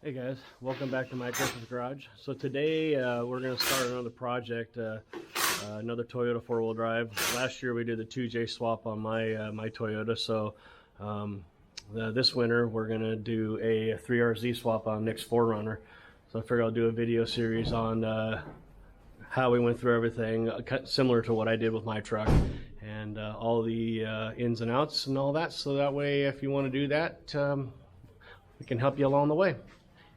Hey guys, welcome back to my Christmas garage. So today we're going to start another project, another Toyota 4-wheel drive. Last year we did the 2J swap on my Toyota, so this winter we're going to do a 3RZ swap on Nick's 4Runner. So I figured I'll do a video series on how we went through everything, similar to what I did with my truck, and all the ins and outs and all that, so that way if you want to do that, we can help you along the way.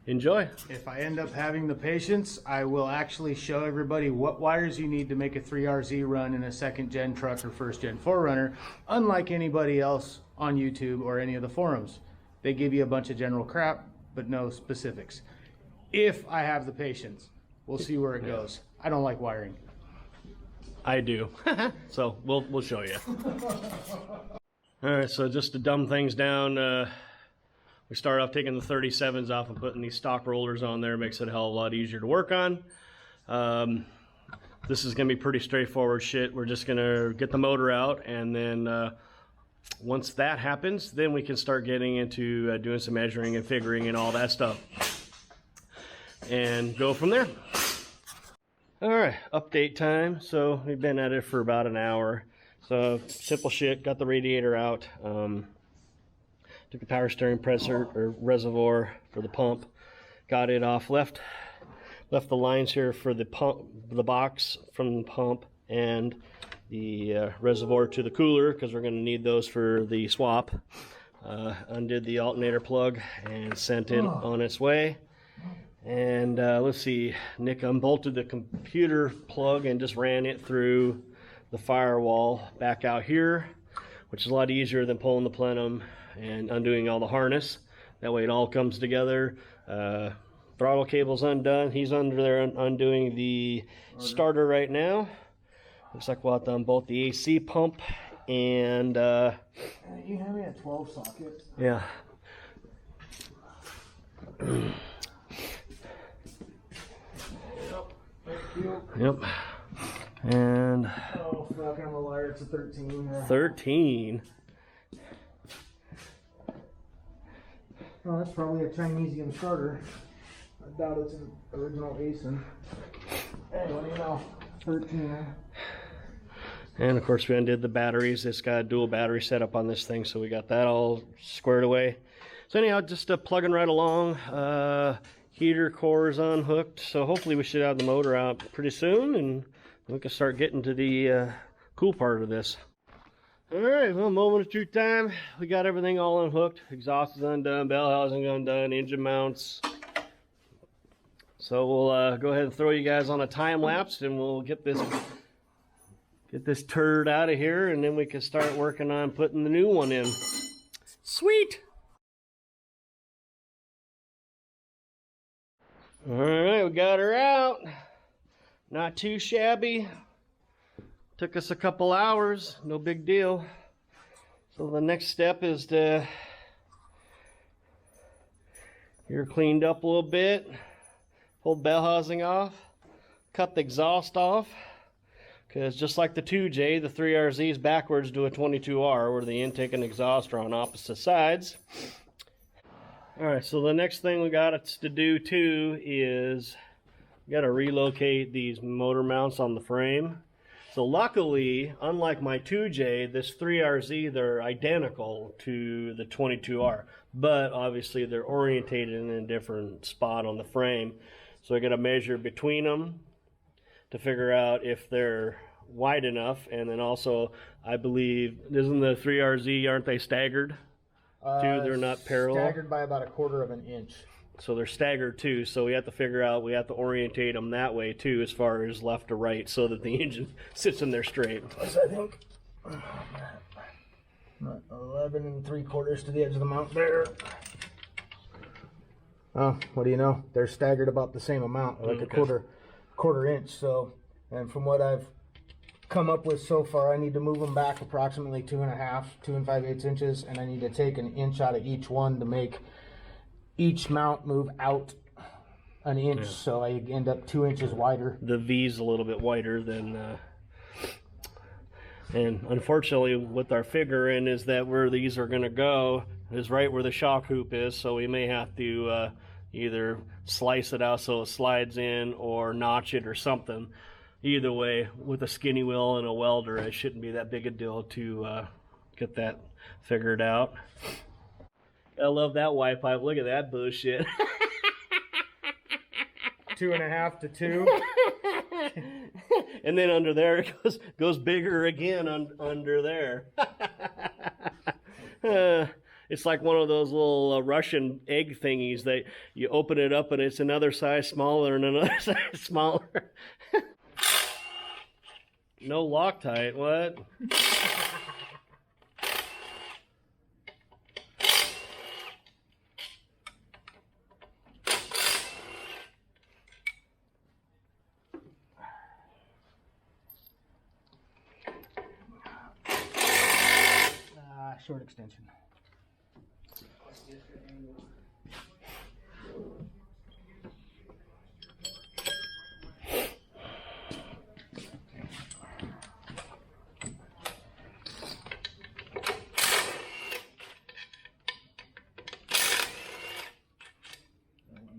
Enjoy. If I end up having the patience, I will actually show everybody what wires you need to make a 3RZ run in a second gen truck or first gen 4Runner, unlike anybody else on YouTube or any of the forums. They give you a bunch of general crap, but no specifics. If I have the patience, we'll see where it goes. I don't like wiring. I do. So we'll show you. All right, so just to dumb things down, we start off taking the 37s off and putting these stock rollers on there. Makes it a hell of a lot easier to work on. This is going to be pretty straightforward shit. We're just going to get the motor out, and then once that happens, then we can start getting into doing some measuring and figuring and all that stuff, and go from there. All right, update time. So we've been at it for about an hour. So simple shit. Got the radiator out. Took the power steering pressure or reservoir for the pump, got it off, left the lines here for the pump, the box from the pump, and the reservoir to the cooler, because we're going to need those for the swap. Undid the alternator plug and sent it on its way. And let's see, Nick unbolted the computer plug and just ran it through the firewall back out here, which is a lot easier than pulling the plenum and undoing all the harness. That way it all comes together. Throttle cable's undone. He's under there undoing the starter right now. Looks like we'll have to unbolt the AC pump and You have me at 12 sockets. yeah. Yep. And Oh fuck, I'm a liar, it's a 13. 13. Oh, that's probably a Chinesium starter. I doubt it's an original ASIN. Anyway, you know, 13. And of course we undid the batteries. It's got a dual battery setup on this thing, so we got that all squared away. So anyhow, just plugging right along. Heater core is unhooked, so hopefully we should have the motor out pretty soon, and we can start getting to the cool part of this. All right, well, moment of truth time. We got everything all unhooked. Exhaust is undone, bell housing undone, engine mounts. So we'll go ahead and throw you guys on a time lapse, and we'll get this turd out of here, and then we can start working on putting the new one in. Sweet. All right, we got her out. Not too shabby. Took us a couple hours, no big deal. So the next step is to get her cleaned up a little bit, pull the bell housing off, cut the exhaust off, because just like the 2J, the 3RZ is backwards to a 22R, where the intake and exhaust are on opposite sides. Alright, so the next thing we got to do too is we got to relocate these motor mounts on the frame. So luckily, unlike my 2J, this 3RZ, they're identical to the 22R, but obviously they're orientated in a different spot on the frame. So I got to measure between them to figure out if they're wide enough, and then also I believe, isn't the 3RZ, aren't they staggered? They're not parallel. Staggered by about 1/4 of an inch. So they're staggered too, so we have to figure out, we have to orientate them that way too, as far as left to right, so that the engine sits in there straight. Plus, I think 11 3/4 to the edge of the mount there. Oh, what do you know? They're staggered about the same amount, like Okay. a quarter inch. So, and from what I've come up with so far, I need to move them back approximately 2 5/8 inches, and I need to take an inch out of each one to make each mount move out an inch. Yeah. So I end up 2 inches wider. The V's a little bit wider than and unfortunately with our figuring is that where these are going to go is right where the shock hoop is, so we may have to either slice it out so it slides in or notch it or something. Either way, with a skinny wheel and a welder, it shouldn't be that big a deal to get that figured out. I love that Y pipe. Look at that bullshit. 2.5 to 2. And then under there it goes bigger again under there. It's like one of those little Russian egg thingies that you open it up and it's another size smaller and another size smaller. No Loctite, what? Short extension.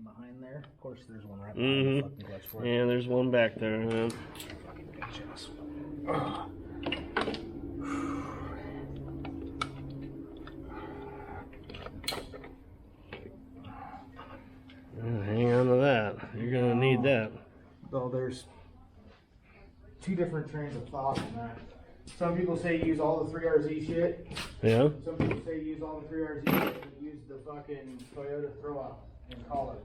Behind there, of course, there's one right behind the fucking clutch fork. Yeah, there's one back there. Huh? Fucking bitches. Hang on to that. You're gonna need that. Well, there's two different trains of thought in that. Some people say use all the 3RZ shit. Yeah. Some people say use all the 3RZ shit, but use the fucking Toyota throw-out and collar.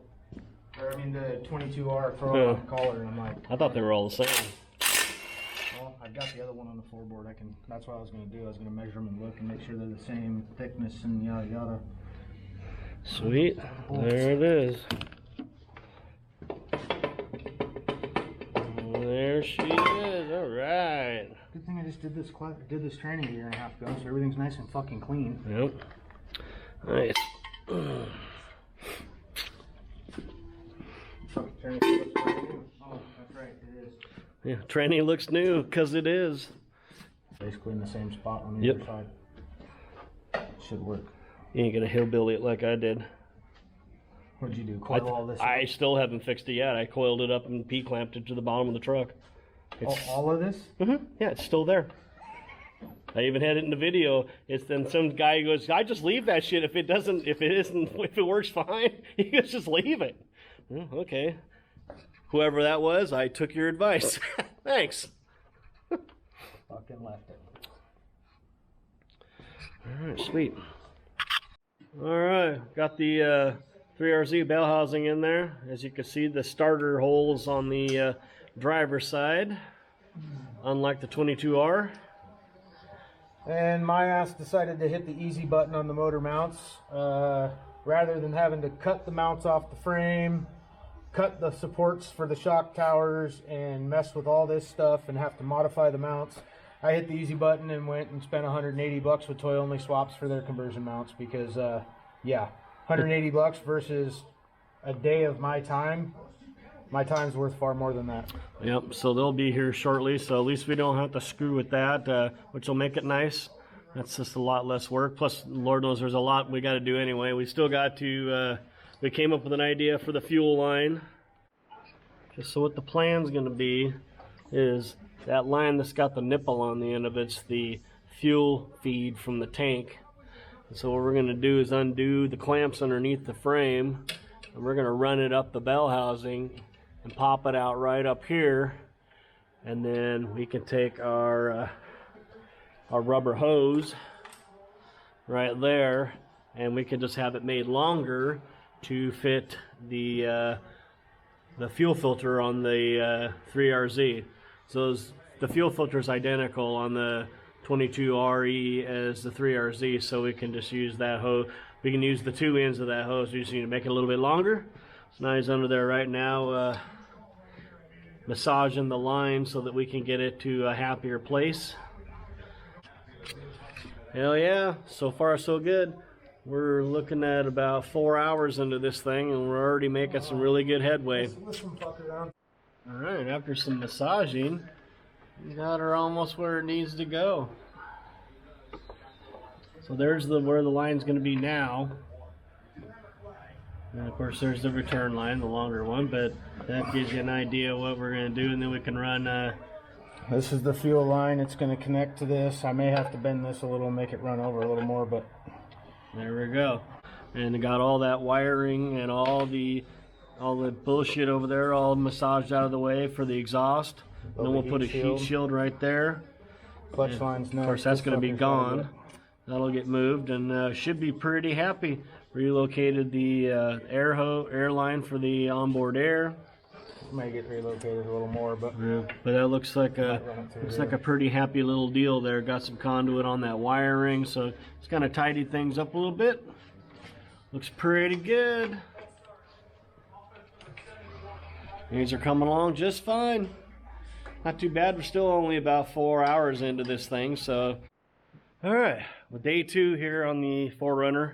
Or I mean the 22R throw-out and collar. And I'm like, I thought they were all the same. well, I got the other one on the floorboard. That's what I was gonna do. I was gonna measure them and look and make sure they're the same thickness and yada yada. Sweet. There it is. There she is. All right. Good thing I just did this training a year and a half ago, so everything's nice and fucking clean. Yep. Nice. Oh, that's right. It is. Yeah, training looks new because it is. Basically in the same spot on the Yep. other side. Should work. You ain't gonna hillbilly it like I did. What'd you do? Coil all this? I still haven't fixed it yet. I coiled it up and P-clamped it to the bottom of the truck. All of this? Yeah, it's still there. I even had it in the video. It's then some guy goes, "I just leave that shit if it works fine." He goes, "Just leave it." Okay. Whoever that was, I took your advice. Thanks. Fucking left it. All right, sweet. All right, got the 3RZ bell housing in there. As you can see, the starter holes on the driver's side, unlike the 22R. And my ass decided to hit the easy button on the motor mounts. Rather than having to cut the mounts off the frame, cut the supports for the shock towers, and mess with all this stuff and have to modify the mounts, I hit the easy button and went and spent $180 with toy only swaps for their conversion mounts because, yeah, $180 versus a day of my time. My time's worth far more than that. Yep, so they'll be here shortly, so at least we don't have to screw with that, which will make it nice. That's just a lot less work. Plus, Lord knows there's a lot we got to do anyway. We still got to, we came up with an idea for the fuel line. Just so what the plan's going to be is that line that's got the nipple on the end of it's the fuel feed from the tank. And so what we're going to do is undo the clamps underneath the frame, and we're going to run it up the bell housing and pop it out right up here, and then we can take our rubber hose right there, and we can just have it made longer to fit the fuel filter on the 3RZ. So the fuel filter is identical on the 22RE as the 3RZ, so we can just use that hose. We can use the two ends of that hose. We just need to make it a little bit longer. So now he's under there right now, massaging the line so that we can get it to a happier place. Hell yeah, so far so good. We're looking at about 4 hours into this thing, and we're already making some really good headway. Alright, after some massaging, we got her almost where it needs to go. So there's where the line's going to be now. And of course there's the return line, the longer one, but that gives you an idea of what we're going to do, and then we can run this is the fuel line. It's going to connect to this. I may have to bend this a little, make it run over a little more, but there we go. And it got all that wiring and all the bullshit over there all massaged out of the way for the exhaust. And then we'll put a heat shield right there. Clutch line's next. Of course that's going to be gone. That'll get moved, and should be pretty happy. Relocated the air line for the onboard air. Might get relocated a little more, but yeah, but that looks like a pretty happy little deal there. Got some conduit on that wiring, so it's kind of tidied things up a little bit. Looks pretty good. These are coming along just fine. Not too bad. We're still only about 4 hours into this thing, so. All right, well, day 2 here on the 4Runner.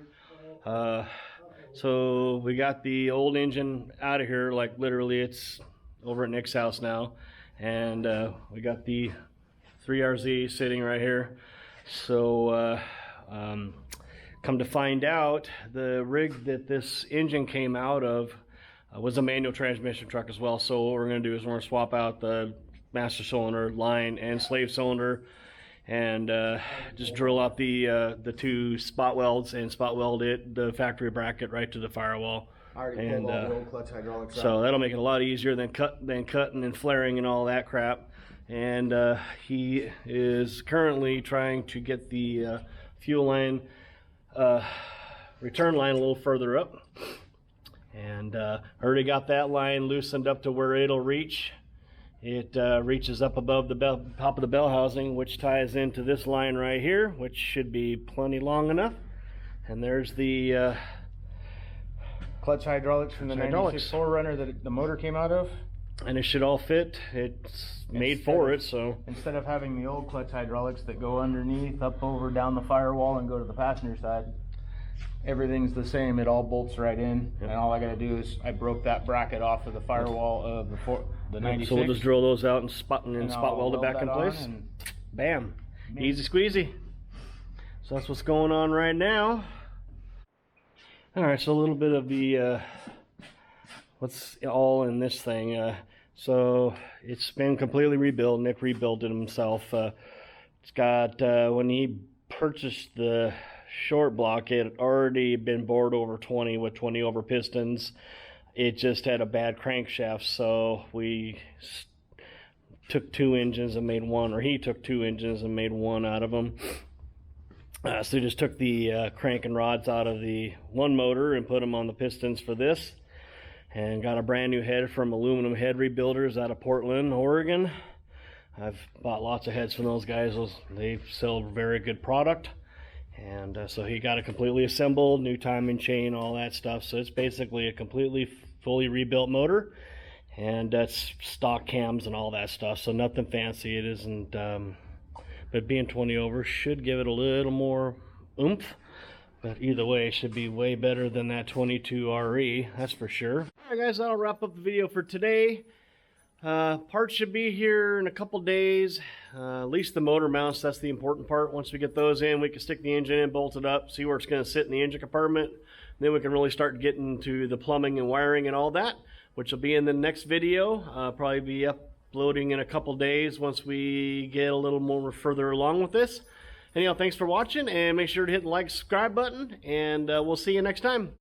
So we got the old engine out of here, like literally it's over at Nick's house now. And we got the 3RZ sitting right here. So come to find out, the rig that this engine came out of was a manual transmission truck as well. So what we're going to do is we're going to swap out the master cylinder line and slave cylinder, and just drill out the 2 spot welds and spot weld the factory bracket right to the firewall. I already pulled all the old clutch hydraulics out. So that'll make it a lot easier than cutting and flaring and all that crap. And he is currently trying to get the fuel line return line a little further up, and already got that line loosened up to where it'll reach. It reaches up above the top of the bell housing, which ties into this line right here, which should be plenty long enough. And there's the clutch hydraulics from the 96 4Runner that the motor came out of. And it should all fit. It's made for it, so. Instead of having the old clutch hydraulics that go underneath, up over, down the firewall and go to the passenger side, everything's the same. It all bolts right in. Yep. And all I got to do is I broke that bracket off of the firewall of the 96. So we'll just drill those out and spot weld it back in place. And bam. Easy squeezy. So that's what's going on right now. Alright, so a little bit of the what's all in this thing. So it's been completely rebuilt. Nick rebuilt it himself. It's got, when he purchased the short block, it had already been bored over 20 with 20 over pistons. It just had a bad crankshaft, so we took 2 engines and made one, or he took 2 engines and made one out of them. So we just took the crank and rods out of the one motor and put them on the pistons for this, and got a brand new head from Aluminum Head Rebuilders out of Portland, Oregon. I've bought lots of heads from those guys. They sell very good product. And so he got it completely assembled, new timing chain, all that stuff. So it's basically a completely fully rebuilt motor, and that's stock cams and all that stuff. So nothing fancy. It isn't, but being 20 over should give it a little more oomph. But either way, it should be way better than that 22 RE, that's for sure. All right, guys, that'll wrap up the video for today. Parts should be here in a couple days. At least the motor mounts, that's the important part. Once we get those in, we can stick the engine in, bolt it up, see where it's going to sit in the engine compartment. Then we can really start getting to the plumbing and wiring and all that, which will be in the next video. Probably be uploading in a couple days once we get a little more further along with this. Anyhow, thanks for watching, and make sure to hit the like, subscribe button, and we'll see you next time.